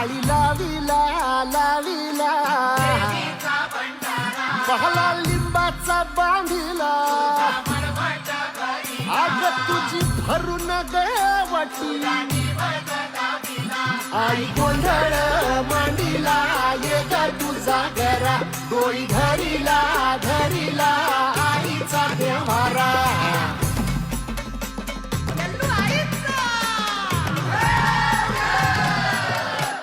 माळी लाविला लाविला पहला लिंबाचा बांधिला आग तुझी भरून गवटी आई गोंधळ मांडीला ये ग तुझा घरा डोळी धरीला धरीला आईचा देवारा